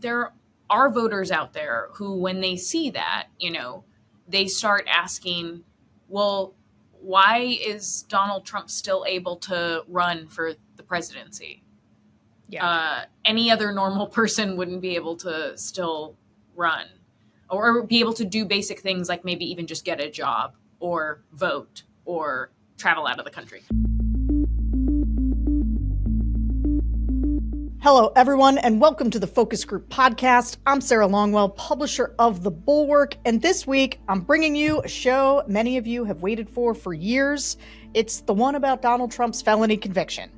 there are voters out there who, when they see that, they start asking, well, why is Donald Trump still able to run for the presidency? Yeah. Any other normal person wouldn't be able to still run or be able to do basic things like maybe even just get a job or vote or travel out of the country. Hello, everyone, and welcome to the Focus Group Podcast. I'm Sarah Longwell, publisher of The Bulwark, and this week I'm bringing you a show many of you have waited for years. It's the one about Donald Trump's felony conviction.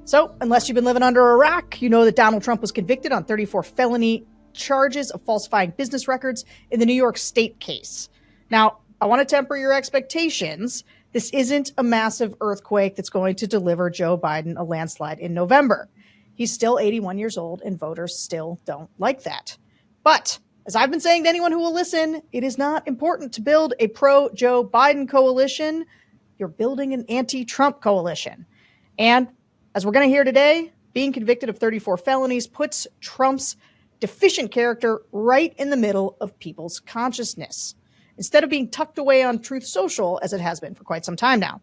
So, unless you've been living under a rock, you know that Donald Trump was convicted on 34 felony charges of falsifying business records in the New York State case. Now, I want to temper your expectations. This isn't a massive earthquake that's going to deliver Joe Biden a landslide in November. He's still 81 years old, and voters still don't like that. But, as I've been saying to anyone who will listen, it is not important to build a pro-Joe Biden coalition. You're building an anti-Trump coalition. And, as we're going to hear today, being convicted of 34 felonies puts Trump's deficient character right in the middle of people's consciousness, instead of being tucked away on Truth Social, as it has been for quite some time now.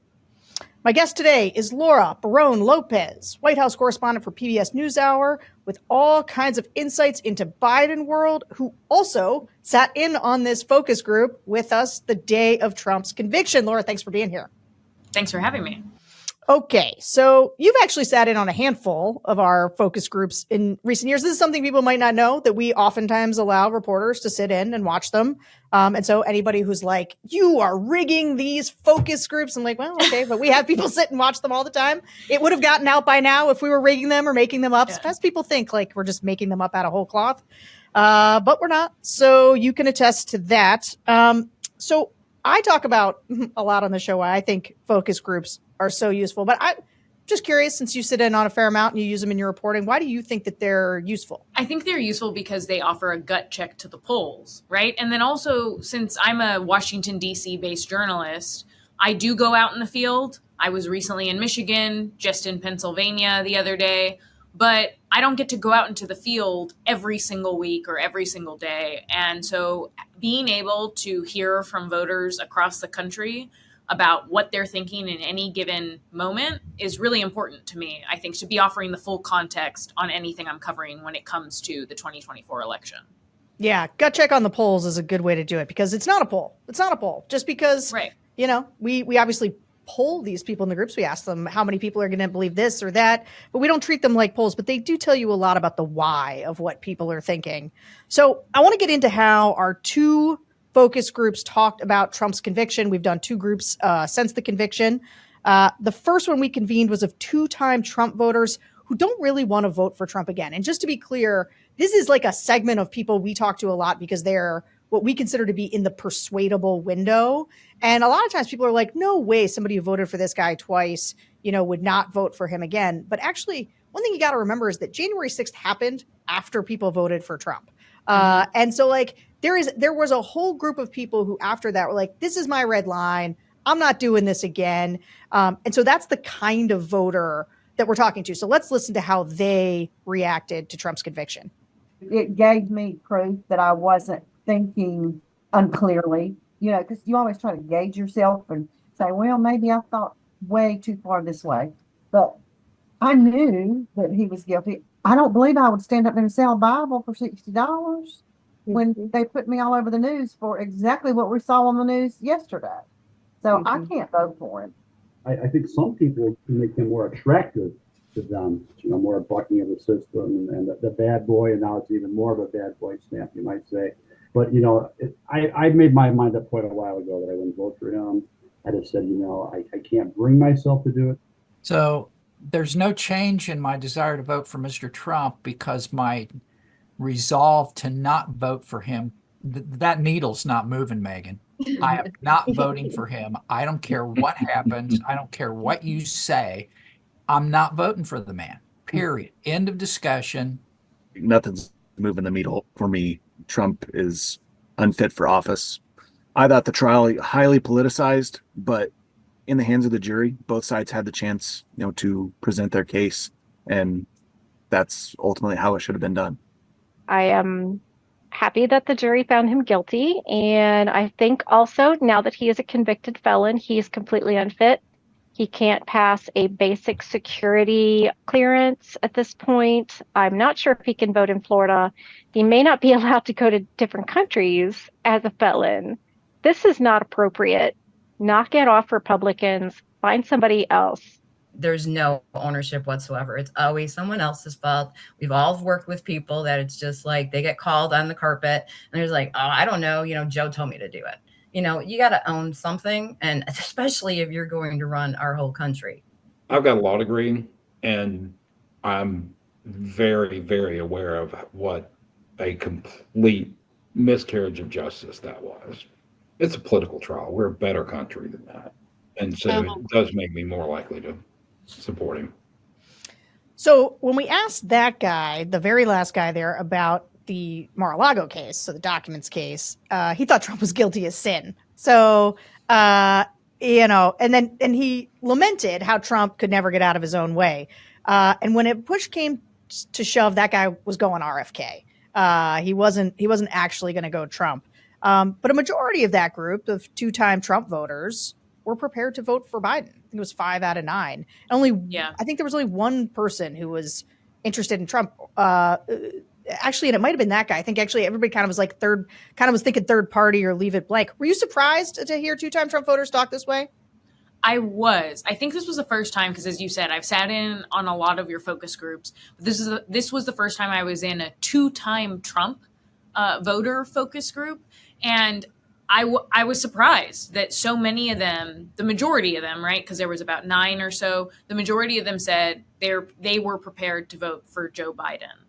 My guest today is Laura Barrón-López, White House correspondent for PBS NewsHour, with all kinds of insights into Biden world, who also sat in on this focus group with us the day of Trump's conviction. Laura, thanks for being here. Thanks for having me. Okay, so you've actually sat in on a handful of our focus groups in recent years. This is something people might not know, that we oftentimes allow reporters to sit in and watch them. And so anybody who's like, you are rigging these focus groups, I'm like, well, okay, but we have people sit and watch them all the time. It would have gotten out by now if we were rigging them or making them up. Yeah. Sometimes people think like we're just making them up out of whole cloth, but we're not. So you can attest to that. So I talk about a lot on the show why I think focus groups are so useful, but I'm just curious, since you sit in on a fair amount and you use them in your reporting, why do you think that they're useful? I think they're useful because they offer a gut check to the polls, right? And then also, since I'm a Washington, D.C. based journalist, I do go out in the field. I was recently in Michigan, just in Pennsylvania the other day, but I don't get to go out into the field every single week or every single day. And so being able to hear from voters across the country about what they're thinking in any given moment is really important to me, I think, to be offering the full context on anything I'm covering when it comes to the 2024 election. Yeah, gut check on the polls is a good way to do it, because it's not a poll. It's not a poll. Just because, right. We obviously poll these people in the groups. We ask them how many people are going to believe this or that, but we don't treat them like polls. But they do tell you a lot about the why of what people are thinking. So I want to get into how our two focus groups talked about Trump's conviction. We've done two groups since the conviction. The first one we convened was of two-time Trump voters who don't really want to vote for Trump again. And just to be clear, this is like a segment of people we talk to a lot because they're what we consider to be in the persuadable window. And a lot of times people are like, no way somebody who voted for this guy twice, would not vote for him again. But actually, one thing you got to remember is that January 6th happened after people voted for Trump. And so there was a whole group of people who after that were like, this is my red line. I'm not doing this again. And so that's the kind of voter that we're talking to. So let's listen to how they reacted to Trump's conviction. It gave me proof that I wasn't thinking unclearly, because you always try to gauge yourself and say, well, maybe I thought way too far this way. But I knew that he was guilty. I don't believe I would stand up there and sell a Bible for $60 when they put me all over the news for exactly what we saw on the news yesterday. So I can't vote for him. I think some people can make him more attractive to them, more bucking of the system and the bad boy, and now it's even more of a bad boy stamp, you might say. But, I made my mind up quite a while ago that I wouldn't vote for him. I just said, I can't bring myself to do it. So there's no change in my desire to vote for Mr. Trump because my resolve to not vote for him, that needle's not moving, Megan. I am not voting for him. I don't care what happens. I don't care what you say. I'm not voting for the man, period. End of discussion. Nothing's moving the needle for me. Trump is unfit for office. I thought the trial highly politicized, but in the hands of the jury, both sides had the chance, to present their case, and that's ultimately how it should have been done. I am happy that the jury found him guilty. And I think also now that he is a convicted felon, he's completely unfit. He can't pass a basic security clearance at this point. I'm not sure if he can vote in Florida. He may not be allowed to go to different countries as a felon. This is not appropriate. Knock it off, Republicans. Find somebody else. There's no ownership whatsoever. It's always someone else's fault. We've all worked with people that it's just like they get called on the carpet and there's like, oh, I don't know, Joe told me to do it. You got to own something, and especially if you're going to run our whole country. I've got a law degree, and I'm very, very aware of what a complete miscarriage of justice that was. It's a political trial. We're a better country than that. And so it does make me more likely to support him. So when we asked that guy, the very last guy there, about the Mar-a-Lago case, so the documents case, he thought Trump was guilty as sin. So, and he lamented how Trump could never get out of his own way. And when it push came to shove, that guy was going RFK. He wasn't actually going to go Trump. But a majority of that group of two-time Trump voters were prepared to vote for Biden. I think it was 5 out of 9. I think there was only one person who was interested in Trump. Actually, and it might have been that guy. I think actually everybody kind of was like was thinking third party or leave it blank. Were you surprised to hear two-time Trump voters talk this way? I was. I think this was the first time, because as you said, I've sat in on a lot of your focus groups. But this was the first time I was in a two-time Trump voter focus group. And I was surprised that so many of them, the majority of them, right, because there was about 9 or so, the majority of them said they were prepared to vote for Joe Biden.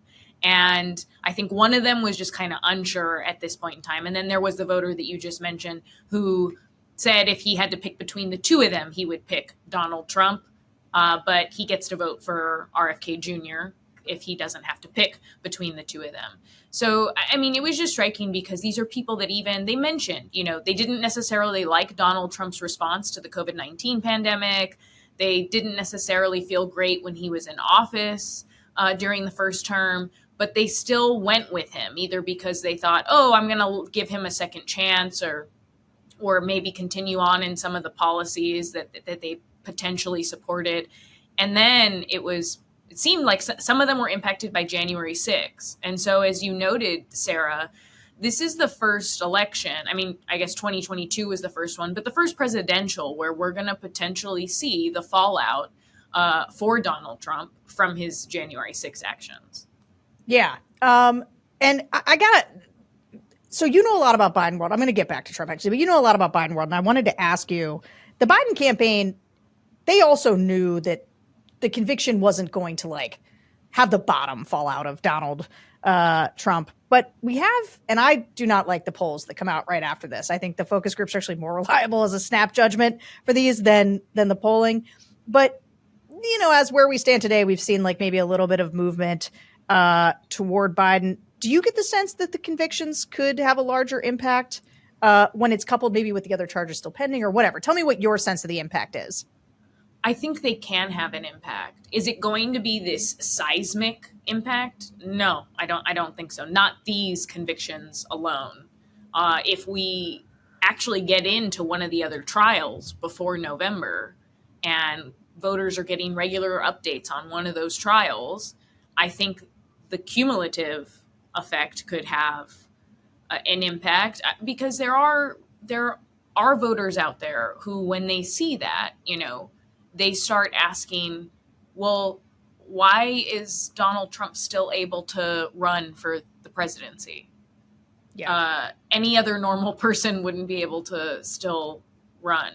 And I think one of them was just kind of unsure at this point in time. And then there was the voter that you just mentioned who said if he had to pick between the two of them, he would pick Donald Trump. But he gets to vote for RFK Jr. if he doesn't have to pick between the two of them. So, I mean, it was just striking because these are people that even they mentioned, they didn't necessarily like Donald Trump's response to the COVID-19 pandemic. They didn't necessarily feel great when he was in office during the first term. But they still went with him, either because they thought, oh, I'm going to give him a second chance, or maybe continue on in some of the policies that they potentially supported. And then it seemed like some of them were impacted by January 6th. And so, as you noted, Sarah, this is the first election. I mean, I guess 2022 was the first one, but the first presidential where we're going to potentially see the fallout for Donald Trump from his January 6th actions. Yeah. And I got it. So you know a lot about Biden world. I'm going to get back to Trump actually, but you know a lot about Biden world. And I wanted to ask you, the Biden campaign, they also knew that the conviction wasn't going to have the bottom fall out of Donald Trump. But we have, and I do not like the polls that come out right after this. I think the focus groups are actually more reliable as a snap judgment for these than the polling. But, as where we stand today, we've seen maybe a little bit of movement toward Biden. Do you get the sense that the convictions could have a larger impact when it's coupled maybe with the other charges still pending or whatever? Tell me what your sense of the impact is. I think they can have an impact. Is it going to be this seismic impact? No, I don't think so. Not these convictions alone. If we actually get into one of the other trials before November and voters are getting regular updates on one of those trials, I think the cumulative effect could have an impact, because there are voters out there who, when they see that, they start asking, well, why is Donald Trump still able to run for the presidency? Yeah. Any other normal person wouldn't be able to still run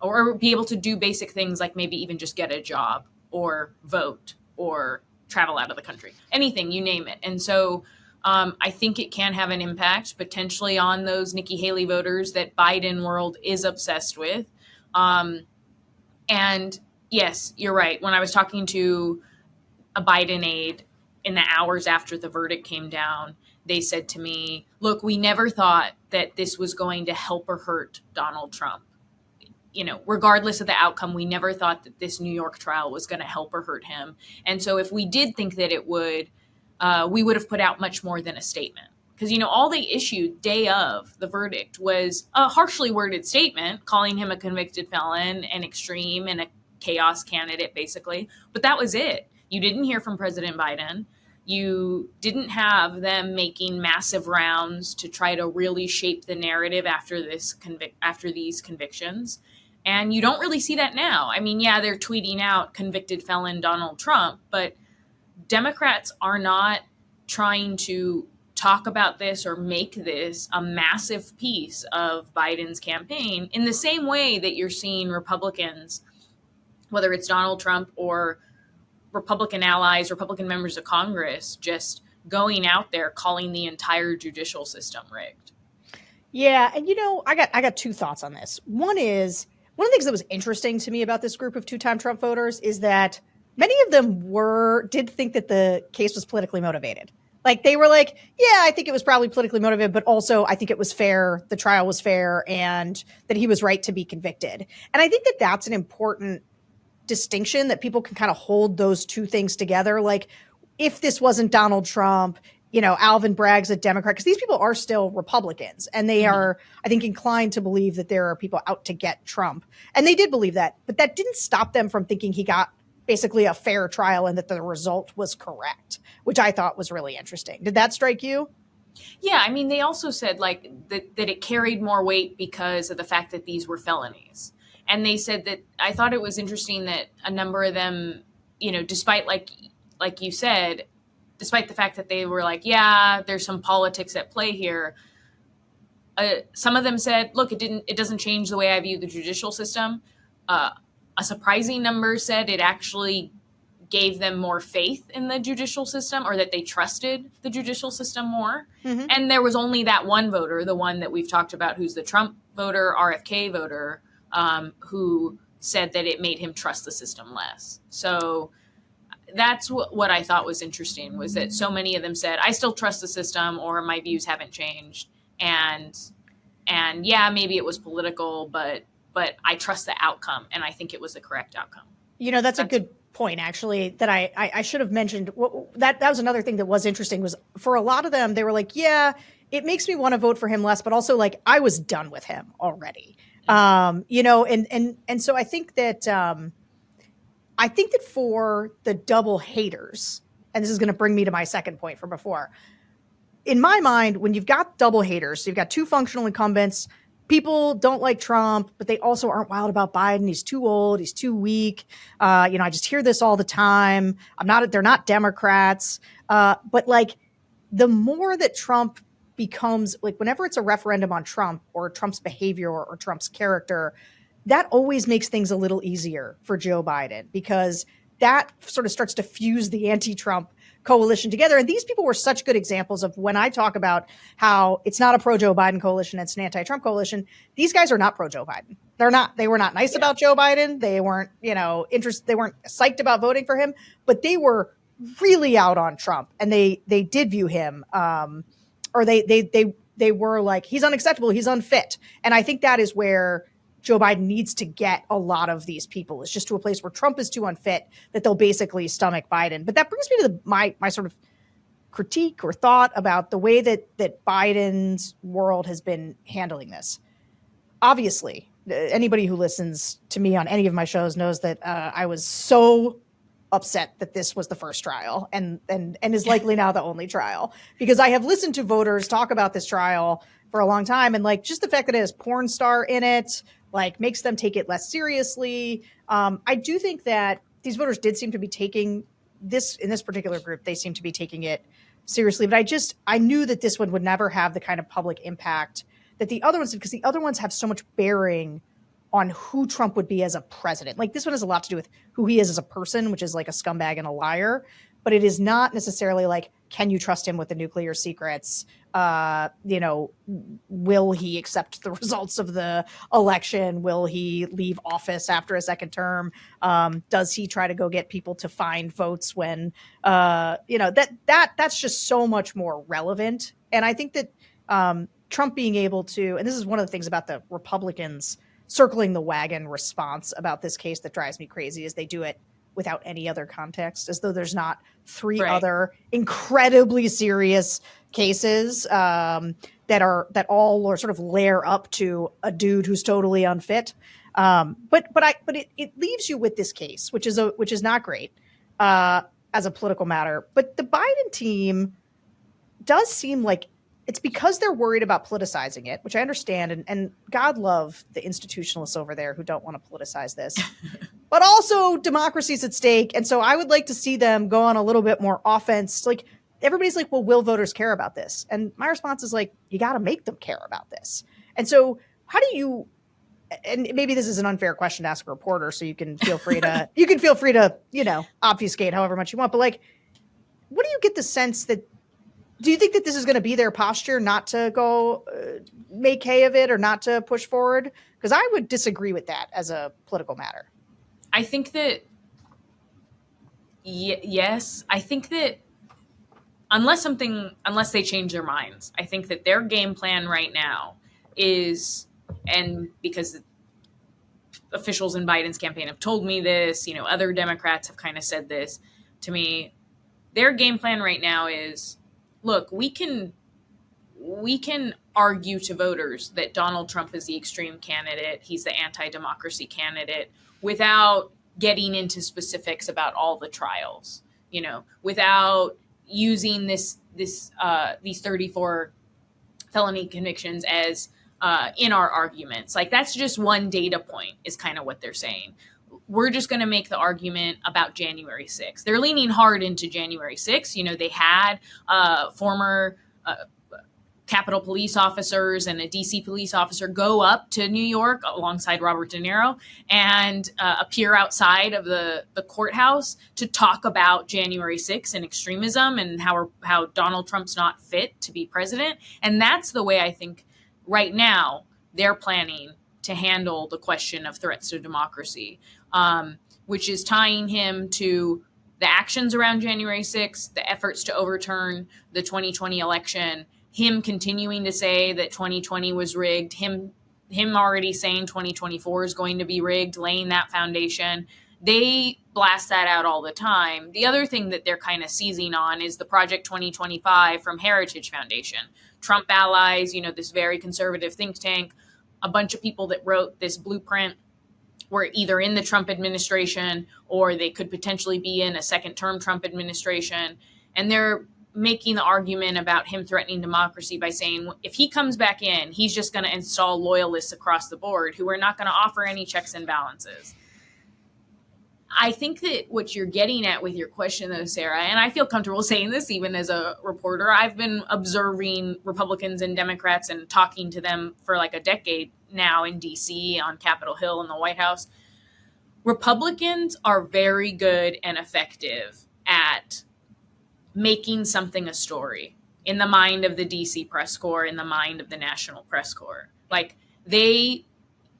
or be able to do basic things like maybe even just get a job or vote or travel out of the country, anything, you name it. And so I think it can have an impact potentially on those Nikki Haley voters that Biden world is obsessed with. And yes, you're right. When I was talking to a Biden aide in the hours after the verdict came down, they said to me, look, we never thought that this was going to help or hurt Donald Trump. Regardless of the outcome, we never thought that this New York trial was going to help or hurt him. And so if we did think that it would, we would have put out much more than a statement. Because, all they issued day of the verdict was a harshly worded statement calling him a convicted felon, an extreme, and a chaos candidate, basically. But that was it. You didn't hear from President Biden. You didn't have them making massive rounds to try to really shape the narrative after these convictions. And you don't really see that now. I mean, yeah, they're tweeting out convicted felon Donald Trump, but Democrats are not trying to talk about this or make this a massive piece of Biden's campaign in the same way that you're seeing Republicans, whether it's Donald Trump or Republican allies, Republican members of Congress, just going out there calling the entire judicial system rigged. Yeah, and I got two thoughts on this. One is, one of the things that was interesting to me about this group of two-time Trump voters is that many of them did think that the case was politically motivated. Like, they were like, yeah, I think it was probably politically motivated, but also I think it was fair. The trial was fair, and that he was right to be convicted. And I think that that's an important distinction, that people can kind of hold those two things together. Like, if this wasn't Donald Trump, Alvin Bragg's a Democrat, because these people are still Republicans, and they are, I think, inclined to believe that there are people out to get Trump. And they did believe that, but that didn't stop them from thinking he got basically a fair trial and that the result was correct, which I thought was really interesting. Did that strike you? Yeah, I mean, they also said like that it carried more weight because of the fact that these were felonies. And they said that, I thought it was interesting that a number of them, despite like you said, despite the fact that they were like, yeah, there's some politics at play here. Some of them said, look, it doesn't change the way I view the judicial system. A surprising number said it actually gave them more faith in the judicial system, or that they trusted the judicial system more. Mm-hmm. And there was only that one voter, the one that we've talked about, who's the Trump voter, RFK voter, who said that it made him trust the system less. So that's what I thought was interesting, was that so many of them said, I still trust the system, or my views haven't changed. And yeah, maybe it was political, but I trust the outcome, and I think it was the correct outcome. That's a good point, actually, that I should have mentioned. That was another thing that was interesting, was for a lot of them, they were like, yeah, it makes me want to vote for him less, but also like I was done with him already. And so I think that for the double haters, and this is going to bring me to my second point from before, in my mind, when you've got double haters, so you've got two functional incumbents, people don't like Trump, but they also aren't wild about Biden. He's too old. He's too weak. I just hear this all the time. They're not Democrats. But like, the more that Trump becomes, like, whenever it's a referendum on Trump or Trump's behavior or Trump's character, that always makes things a little easier for Joe Biden, because that sort of starts to fuse the anti-Trump coalition together. And these people were such good examples of, when I talk about how it's not a pro-Joe Biden coalition, it's an anti-Trump coalition, these guys are not pro-Joe Biden. They were not nice about Joe Biden. They weren't, interested. They weren't psyched about voting for him, but they were really out on Trump, and they did view him, or they were like, he's unacceptable, he's unfit. And I think that is where Joe Biden needs to get a lot of these people, is just to a place where Trump is too unfit that they'll basically stomach Biden. But that brings me to my sort of critique or thought about the way that Biden's world has been handling this. Obviously, anybody who listens to me on any of my shows knows that I was so upset that this was the first trial and is likely now the only trial, because I have listened to voters talk about this trial for a long time, and like, just the fact that it has porn star in it, like, makes them take it less seriously. I do think that these voters did seem to be taking this, in this particular group, they seem to be taking it seriously. But I knew that this one would never have the kind of public impact that the other ones did, because the other ones have so much bearing on who Trump would be as a president. Like, this one has a lot to do with who he is as a person, which is like a scumbag and a liar. But it is not necessarily like, can you trust him with the nuclear secrets? Will he accept the results of the election? Will he leave office after a second term? Does he try to go get people to find votes when, that's just so much more relevant. And I think that Trump being able to, and this is one of the things about the Republicans circling the wagon response about this case that drives me crazy, is they do it without any other context, as though there's not three Right. other incredibly serious cases that all are sort of layer up to a dude who's totally unfit. But it leaves you with this case, which is not great as a political matter. But the Biden team does seem like it's because they're worried about politicizing it, which I understand. And God love the institutionalists over there who don't want to politicize this, but also democracy's at stake. And so I would like to see them go on a little bit more offense. Like everybody's like, well, will voters care about this? And my response is like, you got to make them care about this. And so how do you, and maybe this is an unfair question to ask a reporter, so you can feel free to, obfuscate however much you want. But like, what do you get the sense that, do you think that this is going to be their posture, not to go make hay of it or not to push forward? Because I would disagree with that as a political matter. I think that, yes, I think that unless they change their minds, I think that their game plan right now is, and because officials in Biden's campaign have told me this, other Democrats have kind of said this to me, their game plan right now is, look, we can argue to voters that Donald Trump is the extreme candidate, he's the anti-democracy candidate, without getting into specifics about all the trials, without using these 34 felony convictions as in our arguments. Like, that's just one data point is kind of what they're saying. We're just going to make the argument about January 6th. They're leaning hard into January 6th. They had former Capitol police officers and a DC police officer go up to New York alongside Robert De Niro and appear outside of the courthouse to talk about January 6th and extremism and how Donald Trump's not fit to be president. And that's the way I think right now they're planning to handle the question of threats to democracy, which is tying him to the actions around January 6th, the efforts to overturn the 2020 election, him continuing to say that 2020 was rigged, him already saying 2024 is going to be rigged, laying that foundation. They blast that out all the time. The other thing that they're kind of seizing on is the Project 2025 from Heritage Foundation. Trump allies, this very conservative think tank, a bunch of people that wrote this blueprint were either in the Trump administration or they could potentially be in a second term Trump administration. And they're making the argument about him threatening democracy by saying if he comes back in, he's just going to install loyalists across the board who are not going to offer any checks and balances. I think that what you're getting at with your question, though, Sarah, and I feel comfortable saying this even as a reporter, I've been observing Republicans and Democrats and talking to them for like a decade now in DC, on Capitol Hill, in the White House. Republicans are very good and effective at making something a story in the mind of the DC press corps, in the mind of the national press corps. Like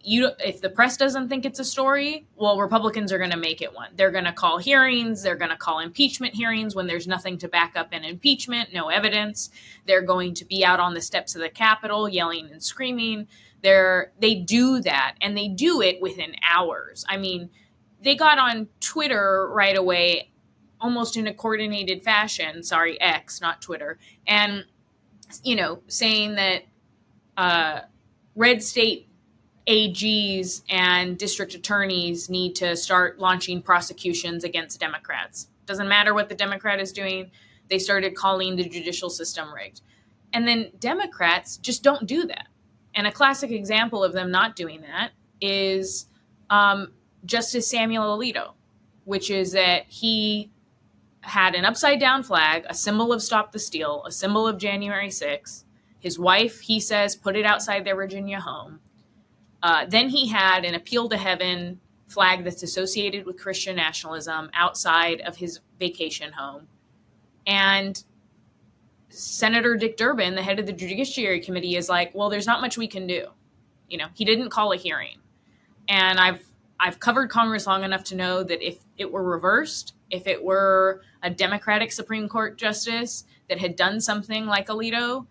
if the press doesn't think it's a story, well, Republicans are going to make it one. They're going to call hearings. They're going to call impeachment hearings when there's nothing to back up an impeachment, no evidence. They're going to be out on the steps of the Capitol yelling and screaming. They do that, and they do it within hours. I mean, they got on Twitter right away, almost in a coordinated fashion. Sorry, X, not Twitter. And, saying that red state AGs and district attorneys need to start launching prosecutions against Democrats. Doesn't matter what the Democrat is doing. They started calling the judicial system rigged. And then Democrats just don't do that. And a classic example of them not doing that is Justice Samuel Alito, which is that he had an upside down flag, a symbol of Stop the Steal, a symbol of January 6th. His wife, he says, put it outside their Virginia home. Then he had an appeal to heaven flag that's associated with Christian nationalism outside of his vacation home. And Senator Dick Durbin, the head of the Judiciary Committee, is like, well, there's not much we can do. He didn't call a hearing. And I've covered Congress long enough to know that if it were reversed, if it were a Democratic Supreme Court justice that had done something like Alito,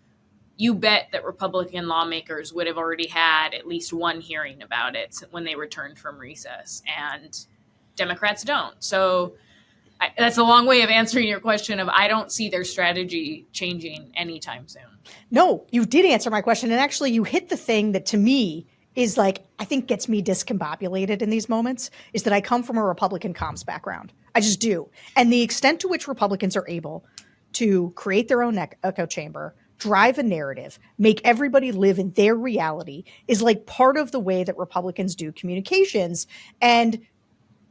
you bet that Republican lawmakers would have already had at least one hearing about it when they returned from recess. And Democrats don't. So that's a long way of answering your question of I don't see their strategy changing anytime soon. No, you did answer my question. And actually, you hit the thing that to me is like, I think gets me discombobulated in these moments is that I come from a Republican comms background. I just do. And the extent to which Republicans are able to create their own echo chamber, drive a narrative, make everybody live in their reality is like part of the way that Republicans do communications. And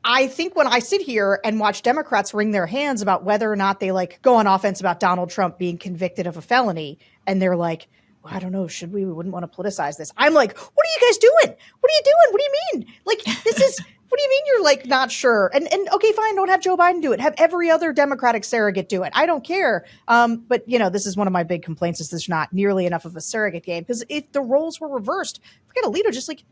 I think when I sit here and watch Democrats wring their hands about whether or not they like go on offense about Donald Trump being convicted of a felony, and they're like, well, I don't know, we wouldn't want to politicize this. I'm like, what are you guys doing? What are you doing? What do you mean? Like, this is, what do you mean you're like not sure? And okay, fine, don't have Joe Biden do it. Have every other Democratic surrogate do it. I don't care. But this is one of my big complaints is there's not nearly enough of a surrogate game, because if the roles were reversed, forget Alito, just like,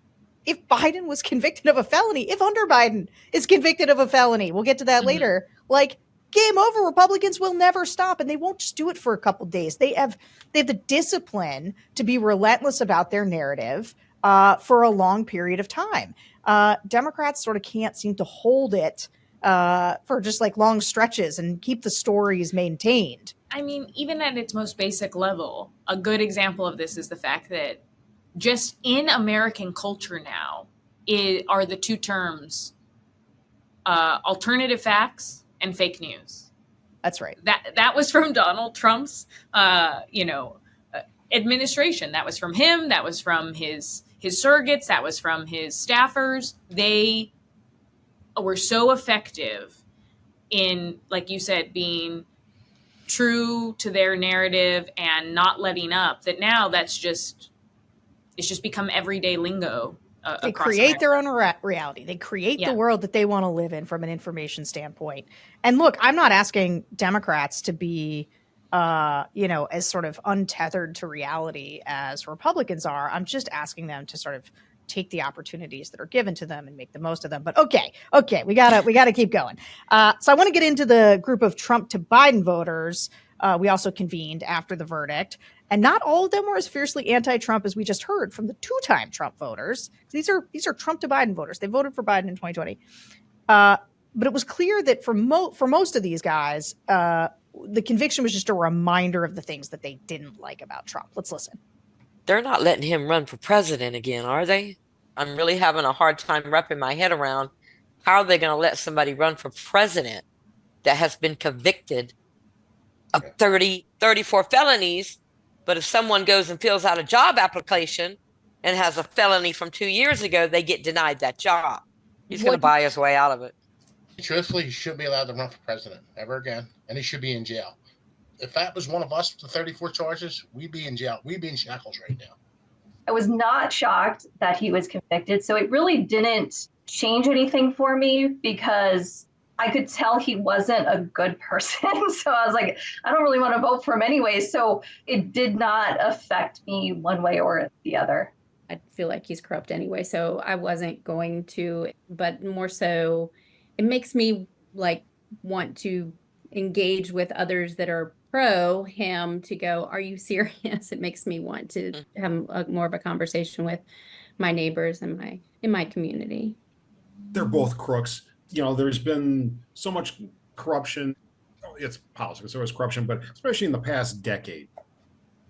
if Biden was convicted of a felony, if Hunter Biden is convicted of a felony, we'll get to that later, like game over. Republicans will never stop, and they won't just do it for a couple days. They have the discipline to be relentless about their narrative for a long period of time. Democrats sort of can't seem to hold it for just like long stretches and keep the stories maintained. I mean, even at its most basic level, a good example of this is the fact that just in American culture now are the two terms alternative facts and fake news. That's right. That was from Donald Trump's administration. That was from him. That was from his surrogates. That was from his staffers. They were so effective in, like you said, being true to their narrative and not letting up, that now it's just become everyday lingo. They create their own reality. They create the world that they want to live in from an information standpoint. And look, I'm not asking Democrats to be, as sort of untethered to reality as Republicans are. I'm just asking them to sort of take the opportunities that are given to them and make the most of them. But okay, we gotta keep going. So I want to get into the group of Trump to Biden voters. We also convened after the verdict. And not all of them were as fiercely anti-Trump as we just heard from the two-time Trump voters. These are Trump to Biden voters. They voted for Biden in 2020. But it was clear that for most of these guys, the conviction was just a reminder of the things that they didn't like about Trump. Let's listen. They're not letting him run for president again, are they? I'm really having a hard time wrapping my head around how are they going to let somebody run for president that has been convicted of 34 felonies. But if someone goes and fills out a job application and has a felony from 2 years ago, they get denied that job. He's going to buy his way out of it. Truthfully, he shouldn't be allowed to run for president ever again, and he should be in jail. If that was one of us with the 34 charges, we'd be in jail. We'd be in shackles right now. I was not shocked that he was convicted, so it really didn't change anything for me because I could tell he wasn't a good person. So I was like, I don't really want to vote for him anyway. So it did not affect me one way or the other. I feel like he's corrupt anyway, so I wasn't going to, but more so it makes me like want to engage with others that are pro him to go, are you serious? It makes me want to have more of a conversation with my neighbors and in my community. They're both crooks. There's been so much corruption. It's politics, there was corruption, but especially in the past decade.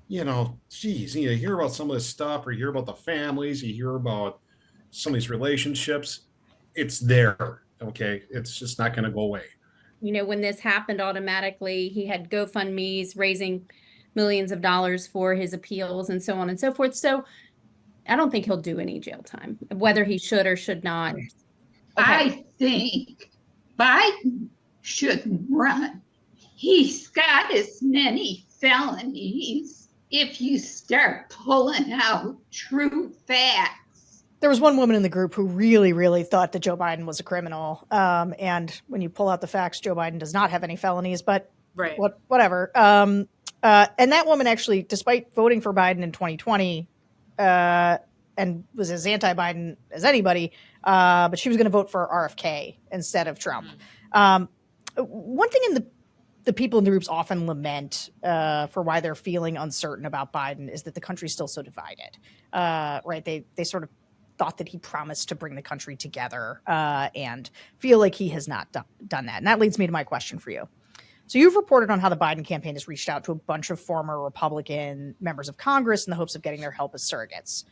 You hear about some of this stuff, or you hear about the families, you hear about some of these relationships. It's there, okay? It's just not going to go away. When this happened, automatically he had GoFundMes raising millions of dollars for his appeals and so on and so forth. So I don't think he'll do any jail time, whether he should or should not. Okay. I think Biden shouldn't run. He's got as many felonies if you start pulling out true facts. There was one woman in the group who really, really thought that Joe Biden was a criminal. And when you pull out the facts, Joe Biden does not have any felonies, but whatever. And that woman actually, despite voting for Biden in 2020, and was as anti-Biden as anybody, but she was going to vote for RFK instead of Trump. One thing the people in the groups often lament for why they're feeling uncertain about Biden is that the country's still so divided, right? They sort of thought that he promised to bring the country together, and feel like he has not done that. And that leads me to my question for you. So you've reported on how the Biden campaign has reached out to a bunch of former Republican members of Congress in the hopes of getting their help as surrogates.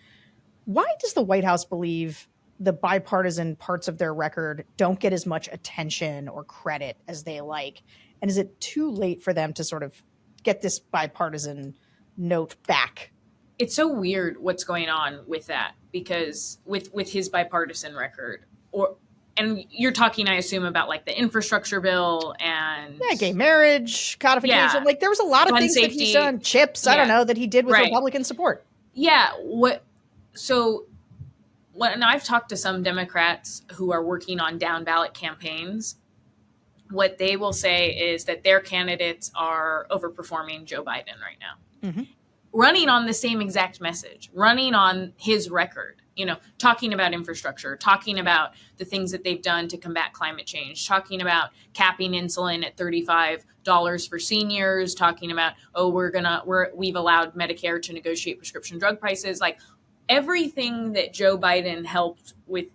Why does the White House believe the bipartisan parts of their record don't get as much attention or credit as they like? And is it too late for them to sort of get this bipartisan note back? It's so weird what's going on with that, because with his bipartisan record, and you're talking, I assume, about like the infrastructure bill and gay marriage, codification. Like there was a lot of gun things safety. that he's done, chips, I don't know, that he did with Republican support. Yeah. When I've talked to some Democrats who are working on down ballot campaigns, what they will say is that their candidates are overperforming Joe Biden right now. Mm-hmm. Running on the same exact message, running on his record, talking about infrastructure, talking about the things that they've done to combat climate change, talking about capping insulin at $35 for seniors, talking about, we've allowed Medicare to negotiate prescription drug prices. Like everything that Joe Biden helped with,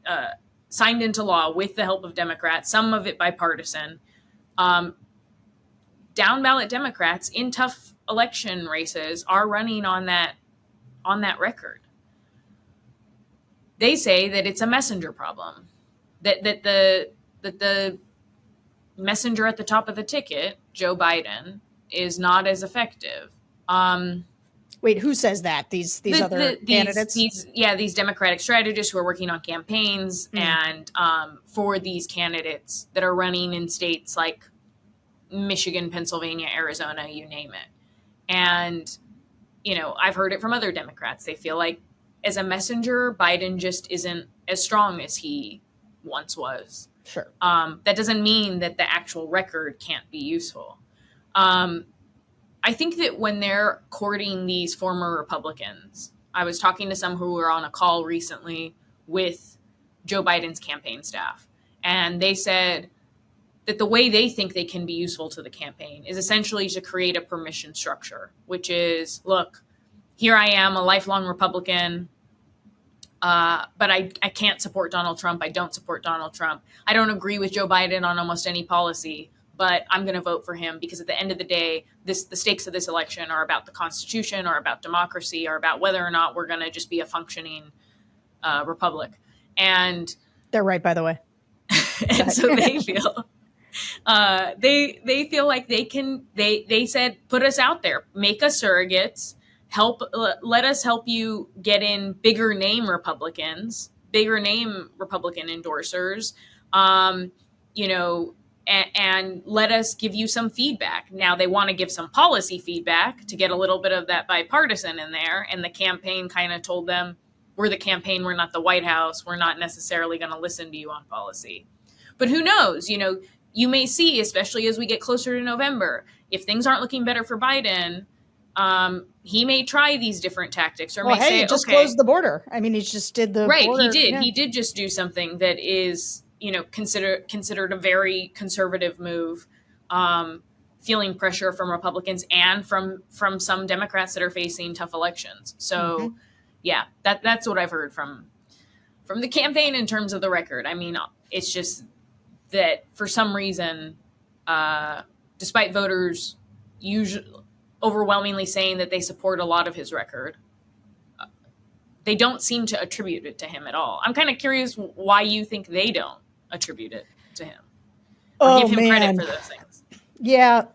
signed into law with the help of Democrats, some of it bipartisan, down ballot Democrats in tough election races are running on that record. They say that it's a messenger problem, that the messenger at the top of the ticket, Joe Biden, is not as effective. Wait, who says that? These other candidates? These Democratic strategists who are working on campaigns and for these candidates that are running in states like Michigan, Pennsylvania, Arizona, you name it. And, I've heard it from other Democrats. They feel like as a messenger, Biden just isn't as strong as he once was. Sure. That doesn't mean that the actual record can't be useful. I think that when they're courting these former Republicans, I was talking to some who were on a call recently with Joe Biden's campaign staff, and they said that the way they think they can be useful to the campaign is essentially to create a permission structure, which is, look, here I am, a lifelong Republican, but I can't support Donald Trump. I don't support Donald Trump. I don't agree with Joe Biden on almost any policy, but I'm going to vote for him because at the end of the day, the stakes of this election are about the Constitution or about democracy or about whether or not we're going to just be a functioning republic. And they're right, by the way. And so they feel they feel like they said, put us out there, make us surrogates, let us help you get in bigger name Republican endorsers, and let us give you some feedback. Now they want to give some policy feedback to get a little bit of that bipartisan in there. And the campaign kind of told them, we're the campaign, we're not the White House. We're not necessarily going to listen to you on policy. But who knows, you may see, especially as we get closer to November, if things aren't looking better for Biden, he may try these different tactics or he just closed the border. I mean, he just did the border. He did. Yeah. He did just do something that is, considered a very conservative move, feeling pressure from Republicans and from some Democrats that are facing tough elections. So, yeah, that's what I've heard from the campaign in terms of the record. I mean, it's just that for some reason, despite voters usually overwhelmingly saying that they support a lot of his record, they don't seem to attribute it to him at all. I'm kind of curious why you think they don't attribute it to him or give him credit for those things. Yeah,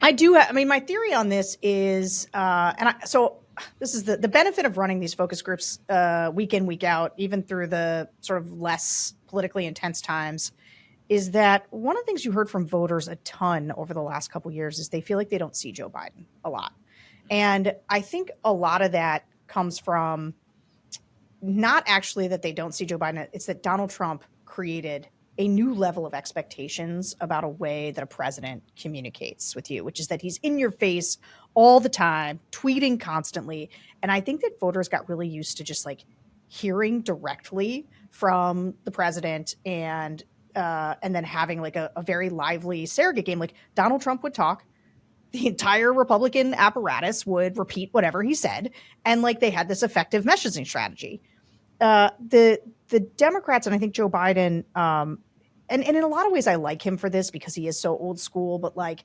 I do. My theory on this is, so this is the benefit of running these focus groups week in, week out, even through the sort of less politically intense times, is that one of the things you heard from voters a ton over the last couple of years is they feel like they don't see Joe Biden a lot. And I think a lot of that comes from not actually that they don't see Joe Biden. It's that Donald Trump created a new level of expectations about a way that a president communicates with you, which is that he's in your face all the time, tweeting constantly. And I think that voters got really used to just like hearing directly from the president and then having like a very lively surrogate game. Like Donald Trump would talk, the entire Republican apparatus would repeat whatever he said. And like they had this effective messaging strategy. the Democrats, and I think Joe Biden, and in a lot of ways I like him for this because he is so old school, but like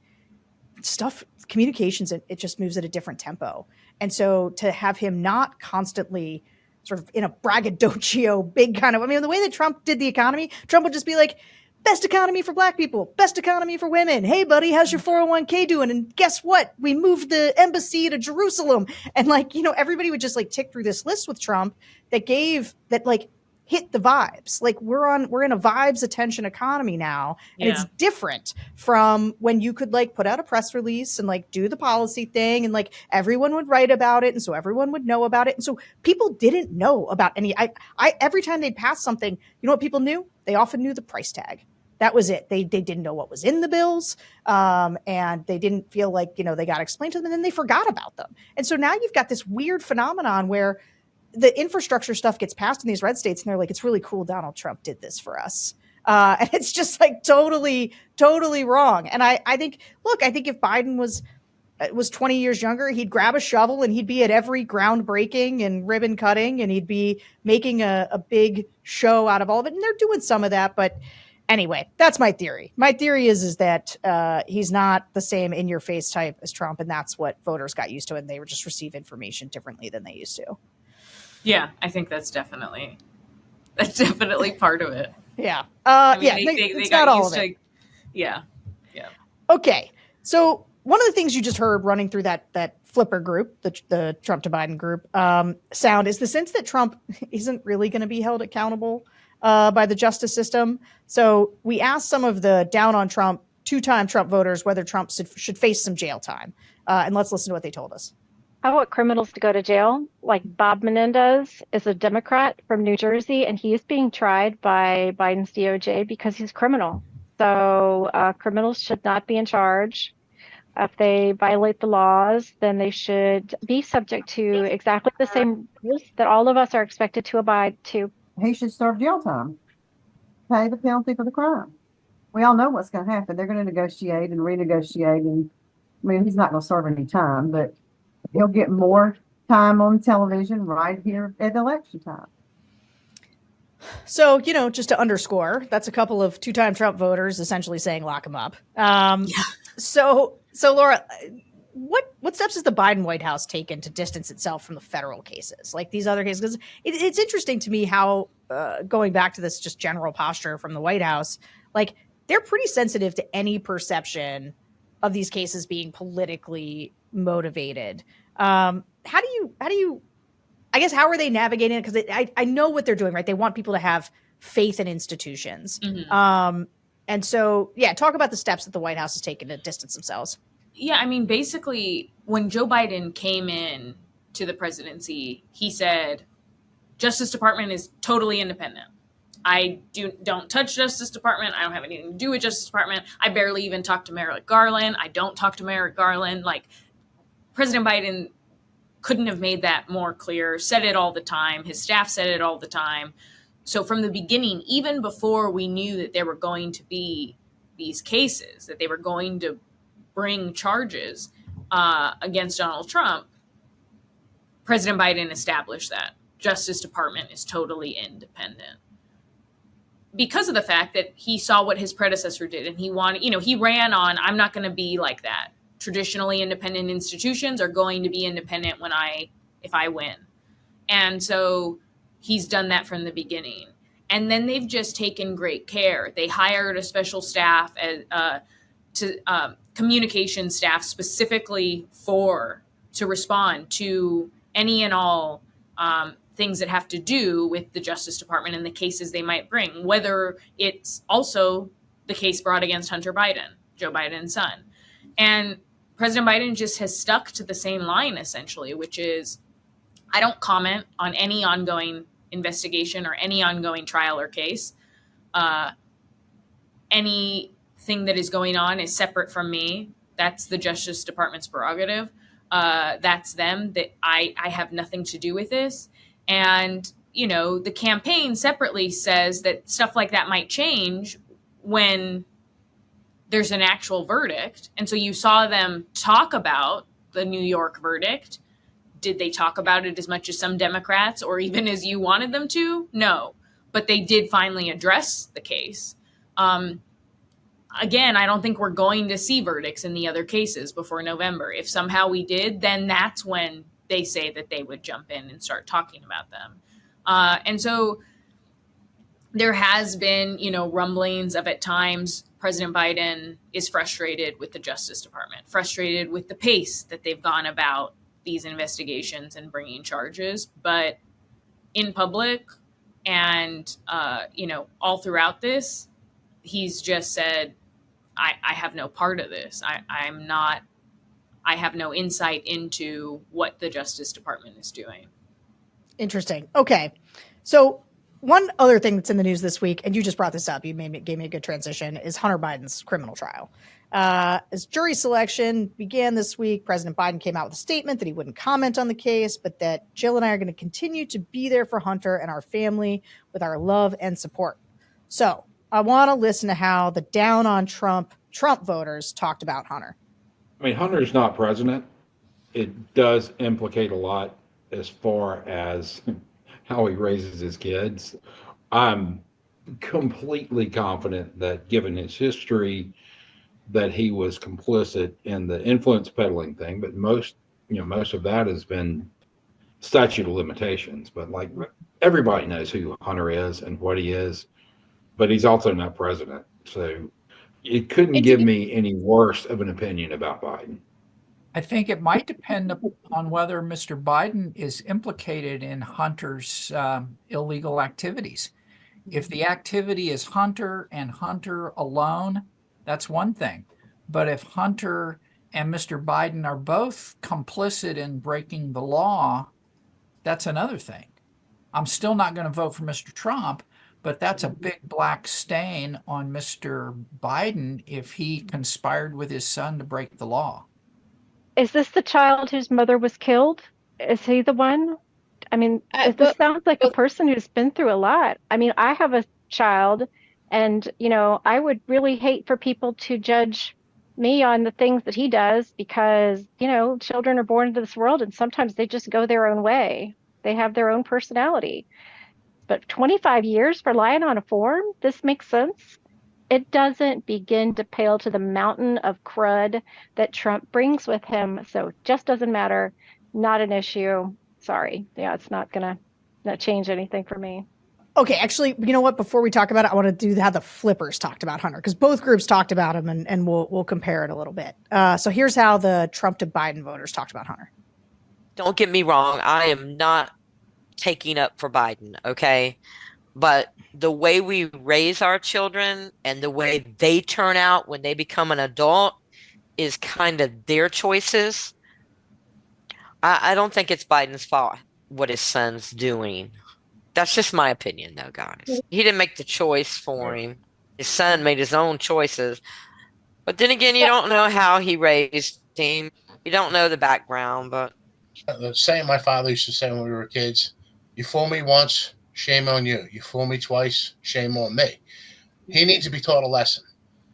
communications, it just moves at a different tempo. And so to have him not constantly sort of in a braggadocio, big kind of, I mean, the way that Trump did the economy, Trump would just be like, best economy for black people, best economy for women. Hey, buddy, how's your 401k doing? And guess what? We moved the embassy to Jerusalem. And like, everybody would just like tick through this list with Trump that hit the vibes. Like we're in a vibes attention economy now. And it's different from when you could like put out a press release and like do the policy thing and like everyone would write about it. And so everyone would know about it. And so people didn't know about any, every time they'd pass something, you know what people knew? They often knew the price tag. That was it. They didn't know what was in the bills. And they didn't feel like, they got explained to them and then they forgot about them. And so now you've got this weird phenomenon where the infrastructure stuff gets passed in these red states and they're like, it's really cool Donald Trump did this for us. And it's just like totally wrong. And I think if Biden was 20 years younger, he'd grab a shovel and he'd be at every groundbreaking and ribbon cutting and he'd be making a big show out of all of it. And they're doing some of that. But anyway, that's my theory. My theory is that he's not the same in your face type as Trump. And that's what voters got used to. And they would just receive information differently than they used to. Yeah, I think that's definitely part of it. Yeah. They got used to. Yeah. Okay. So one of the things you just heard running through that flipper group, the Trump to Biden group, sound is the sense that Trump isn't really going to be held accountable by the justice system. So we asked some of the down on Trump, two-time Trump voters whether Trump should face some jail time. And let's listen to what they told us. I want criminals to go to jail. Like Bob Menendez is a Democrat from New Jersey, and he's being tried by Biden's DOJ because he's criminal. So criminals should not be in charge. If they violate the laws, then they should be subject to exactly the same rules that all of us are expected to abide to. He should serve jail time, pay the penalty for the crime. We all know what's going to happen. They're going to negotiate and renegotiate. And I mean, he's not going to serve any time, but he'll get more time on television right here at election time. So, just to underscore, that's a couple of two-time Trump voters essentially saying lock him up. So Laura, what steps has the Biden White House taken to distance itself from the federal cases, like these other cases? Because it's interesting to me how, going back to this just general posture from the White House, like they're pretty sensitive to any perception of these cases being politically motivated. How are they navigating it? Because I know what they're doing, right? They want people to have faith in institutions. Mm-hmm. And so, talk about the steps that the White House has taken to distance themselves. Yeah, I mean, basically, when Joe Biden came in to the presidency, he said, Justice Department is totally independent. I don't touch Justice Department. I don't have anything to do with Justice Department. I barely even talk to Merrick Garland. I don't talk to Merrick Garland. Like, President Biden couldn't have made that more clear, said it all the time. His staff said it all the time. So from the beginning, even before we knew that there were going to be these cases, that they were going to bring charges against Donald Trump, President Biden established that Justice Department is totally independent. Because of the fact that he saw what his predecessor did and he wanted, he ran on, I'm not going to be like that. Traditionally independent institutions are going to be independent if I win. And so he's done that from the beginning. And then they've just taken great care. They hired a special staff communication staff specifically to respond to any and all things that have to do with the Justice Department and the cases they might bring, whether it's also the case brought against Hunter Biden, Joe Biden's son. And President Biden just has stuck to the same line, essentially, which is, I don't comment on any ongoing investigation or any ongoing trial or case. Anything that is going on is separate from me. That's the Justice Department's prerogative. That's them. That I have nothing to do with this. And, the campaign separately says that stuff like that might change when there's an actual verdict. And so you saw them talk about the New York verdict, did they talk about it as much as some Democrats or even as you wanted them to? No, but they did finally address the case. Again, I don't think we're going to see verdicts in the other cases before November. If somehow we did, then that's when they say that they would jump in and start talking about them. And so there has been, rumblings of at times President Biden is frustrated with the Justice Department, frustrated with the pace that they've gone about these investigations and bringing charges. But in public and, all throughout this, he's just said, I have no part of this. I have no insight into what the Justice Department is doing. Interesting. Okay. So one other thing that's in the news this week, and you just brought this up, gave me a good transition, is Hunter Biden's criminal trial. As jury selection began this week, President Biden came out with a statement that he wouldn't comment on the case, but that Jill and I are going to continue to be there for Hunter and our family with our love and support. So I want to listen to how the down on Trump voters talked about Hunter. I mean, Hunter's not president. It does implicate a lot as far as how he raises his kids. I'm completely confident that given his history, that he was complicit in the influence peddling thing, but most of that has been statute of limitations. But like everybody knows who Hunter is and what he is, but he's also not president. So it couldn't give me any worse of an opinion about Biden. I think it might depend upon whether Mr. Biden is implicated in Hunter's illegal activities. If the activity is Hunter and Hunter alone, that's one thing. But if Hunter and Mr. Biden are both complicit in breaking the law, that's another thing. I'm still not going to vote for Mr. Trump, but that's a big black stain on Mr. Biden if he conspired with his son to break the law. Is this the child whose mother was killed? Is he the one? I mean, this sounds like a person who's been through a lot. I mean, I have a child, and, I would really hate for people to judge me on the things that he does because, children are born into this world and sometimes they just go their own way. They have their own personality. But 25 years for lying on a form, this makes sense. It doesn't begin to pale to the mountain of crud that Trump brings with him. So it just doesn't matter. Not an issue. Sorry. Yeah, it's not going to change anything for me. Okay, actually, you know what? Before we talk about it, I want to do how the flippers talked about Hunter, because both groups talked about him, and we'll compare it a little bit. So here's how the Trump to Biden voters talked about Hunter. Don't get me wrong. I am not taking up for Biden, okay? But the way we raise our children and the way they turn out when they become an adult is kind of their choices. I don't think it's Biden's fault what his son's doing. That's just my opinion, though, guys. He didn't make the choice for him. His son made his own choices. But then again, you don't know how he raised him. You don't know the background, but... The saying my father used to say when we were kids, you fool me once, shame on you. You fool me twice, shame on me. He needs to be taught a lesson.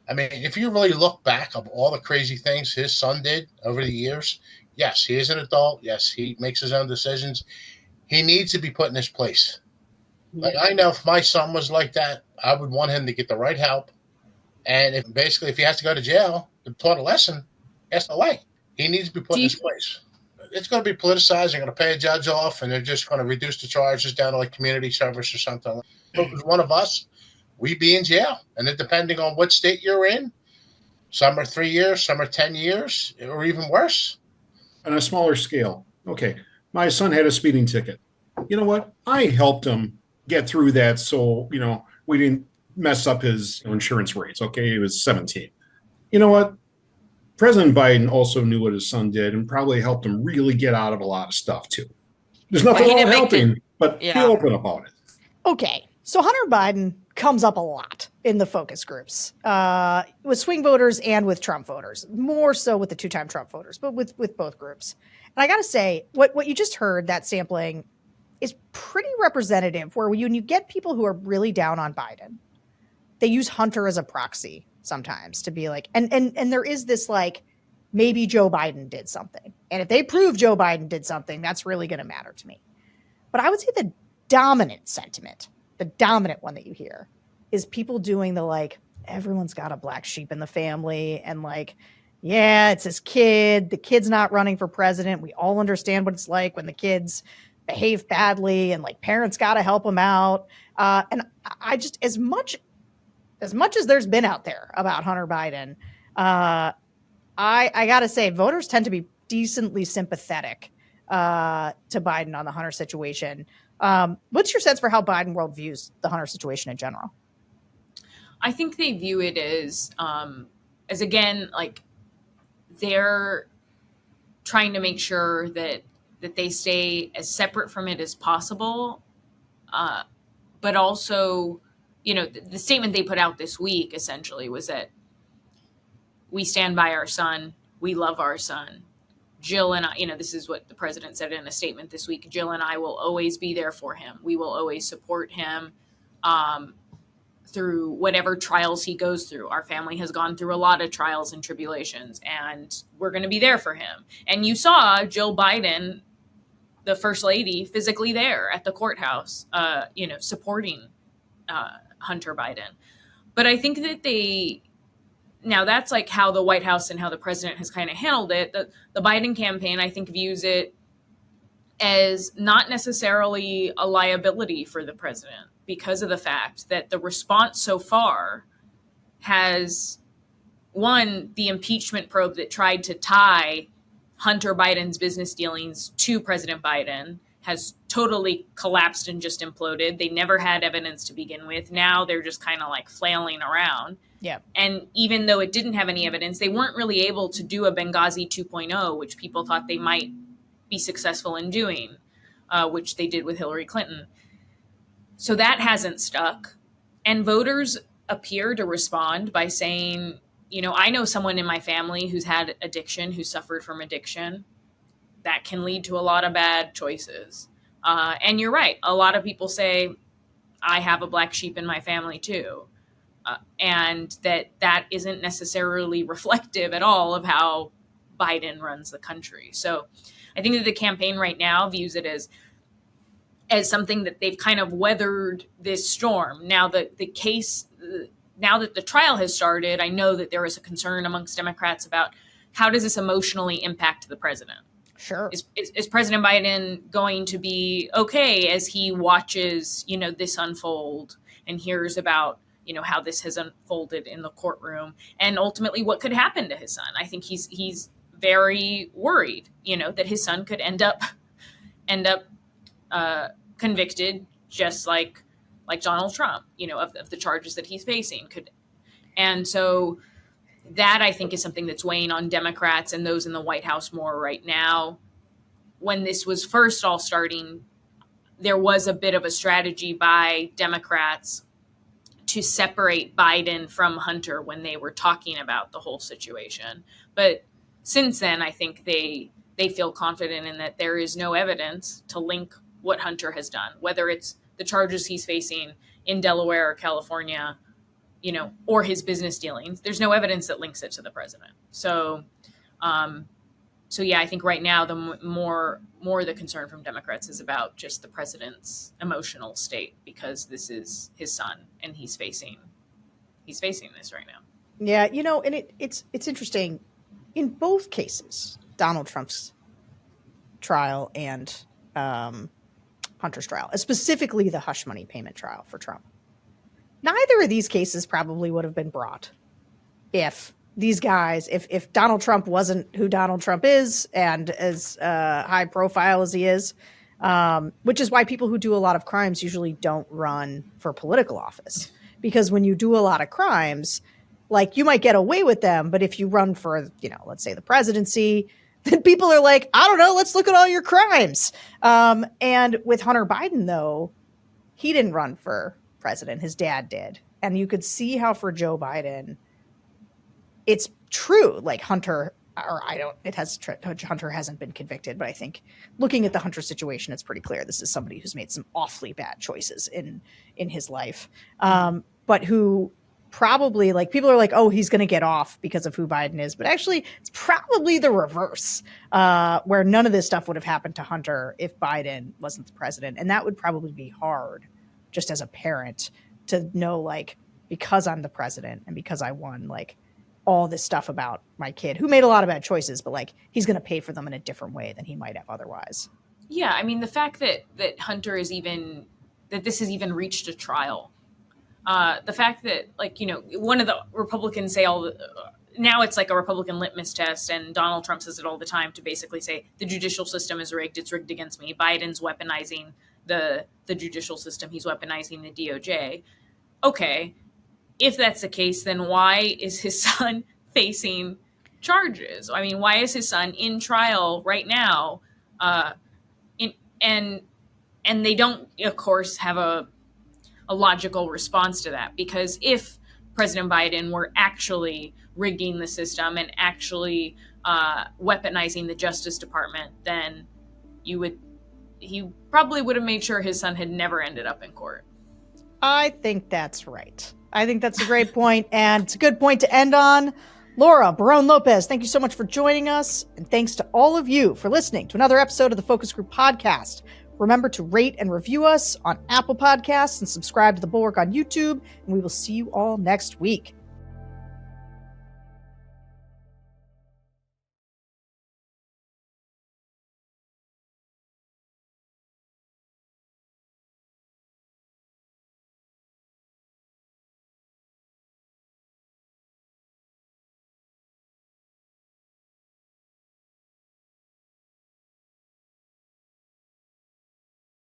I mean, if you really look back of all the crazy things his son did over the years, yes, he is an adult. Yes, he makes his own decisions. He needs to be put in his place. Like, I know if my son was like that, I would want him to get the right help. And if he has to go to jail to taught a lesson, that's no way. He needs to be put in his place. It's going to be politicized. They're going to pay a judge off, and they're just going to reduce the charges down to like community service or something. If it was one of us, we'd be in jail. And then depending on what state you're in, some are 3 years, some are 10 years, or even worse. On a smaller scale. Okay, my son had a speeding ticket. You know what? I helped him get through that so, we didn't mess up his insurance rates. Okay, he was 17. You know what? President Biden also knew what his son did and probably helped him really get out of a lot of stuff, too. There's nothing wrong with helping, but be open about it. Okay, so Hunter Biden comes up a lot in the focus groups with swing voters and with Trump voters, more so with the two-time Trump voters, but with both groups. And I got to say, what you just heard, that sampling, is pretty representative, where when you get people who are really down on Biden, they use Hunter as a proxy sometimes to be like, and there is this like maybe Joe Biden did something. And if they prove Joe Biden did something, that's really going to matter to me. But I would say the dominant sentiment, the dominant one that you hear, is people doing the like, everyone's got a black sheep in the family, and like, yeah, it's his kid. The kid's not running for president. We all understand what it's like when the kids behave badly, and like parents got to help them out. And I just, as much as there's been out there about Hunter Biden, I got to say, voters tend to be decently sympathetic to Biden on the Hunter situation. What's your sense for how Biden world views the Hunter situation in general? I think they view it as again, like they're trying to make sure that they stay as separate from it as possible. But also, you know, the statement they put out this week essentially was that we stand by our son. We love our son. Jill and I, you know, this is what the president said in a statement this week. Jill and I will always be there for him. We will always support him through whatever trials he goes through. Our family has gone through a lot of trials and tribulations, and we're going to be there for him. And you saw Jill Biden, the first lady, physically there at the courthouse, you know, supporting Hunter Biden. But I think that now that's like how the White House and how the president has kind of handled it. The Biden campaign, I think, views it as not necessarily a liability for the president because of the fact that the response so far has, one, the impeachment probe that tried to tie Hunter Biden's business dealings to President Biden has totally collapsed and just imploded. They never had evidence to begin with. Now they're just kind of like flailing around. Yeah. And even though it didn't have any evidence, they weren't really able to do a Benghazi 2.0, which people thought they might be successful in doing, which they did with Hillary Clinton. So that hasn't stuck. And voters appear to respond by saying, you know, I know someone in my family who's had addiction, who suffered from addiction. That can lead to a lot of bad choices. And you're right. A lot of people say, I have a black sheep in my family too. And that isn't necessarily reflective at all of how Biden runs the country. So I think that the campaign right now views it as something that they've kind of weathered this storm. Now that now that the trial has started, I know that there is a concern amongst Democrats about how does this emotionally impact the president? Sure. Is President Biden going to be okay as he watches, you know, this unfold and hears about, you know, how this has unfolded in the courtroom and ultimately what could happen to his son? I think he's very worried, you know, that his son could end up convicted, just like Donald Trump, you know, of the charges that he's facing. And so that, I think, is something that's weighing on Democrats and those in the White House more right now. When this was first all starting, there was a bit of a strategy by Democrats to separate Biden from Hunter when they were talking about the whole situation. But since then, I think they feel confident in that there is no evidence to link what Hunter has done, whether it's the charges he's facing in Delaware or California, you know, or his business dealings. There's no evidence that links it to the president. So yeah, I think right now the more the concern from Democrats is about just the president's emotional state, because this is his son and he's facing this right now. Yeah, you know, and it's interesting. In both cases, Donald Trump's trial and Hunter's trial, specifically the hush money payment trial for Trump, neither of these cases probably would have been brought if these guys, if Donald Trump wasn't who Donald Trump is and as high profile as he is, which is why people who do a lot of crimes usually don't run for political office. Because when you do a lot of crimes, like, you might get away with them, but if you run for, you know, let's say the presidency, then people are like, I don't know, let's look at all your crimes. And with Hunter Biden, though, he didn't run for president. His dad did. And you could see how for Joe Biden, it's true. Like Hunter hasn't been convicted, but I think looking at the Hunter situation, it's pretty clear this is somebody who's made some awfully bad choices in his life, but who probably like people are like, oh, he's going to get off because of who Biden is. But actually, it's probably the reverse, where none of this stuff would have happened to Hunter if Biden wasn't the president. And that would probably be hard just as a parent to know, like, because I'm the president and because I won, like, all this stuff about my kid who made a lot of bad choices, but like he's going to pay for them in a different way than he might have otherwise. Yeah, I mean, the fact that Hunter is even, that this has even reached a trial, the fact that, like, you know, one of the Republicans say now it's like a Republican litmus test, and Donald Trump says it all the time to basically say the judicial system is rigged, it's rigged against me. Biden's weaponizing the judicial system, he's weaponizing the DOJ. Okay, if that's the case, then why is his son facing charges? I mean, why is his son in trial right now? And they don't, of course, have a logical response to that, because if President Biden were actually rigging the system and actually weaponizing the Justice Department, then he probably would have made sure his son had never ended up in court. I think that's right. I think that's a great point, and it's a good point to end on. Laura, Barrón-López, thank you so much for joining us, and thanks to all of you for listening to another episode of the Focus Group Podcast. Remember to rate and review us on Apple Podcasts and subscribe to the Bulwark on YouTube, and we will see you all next week.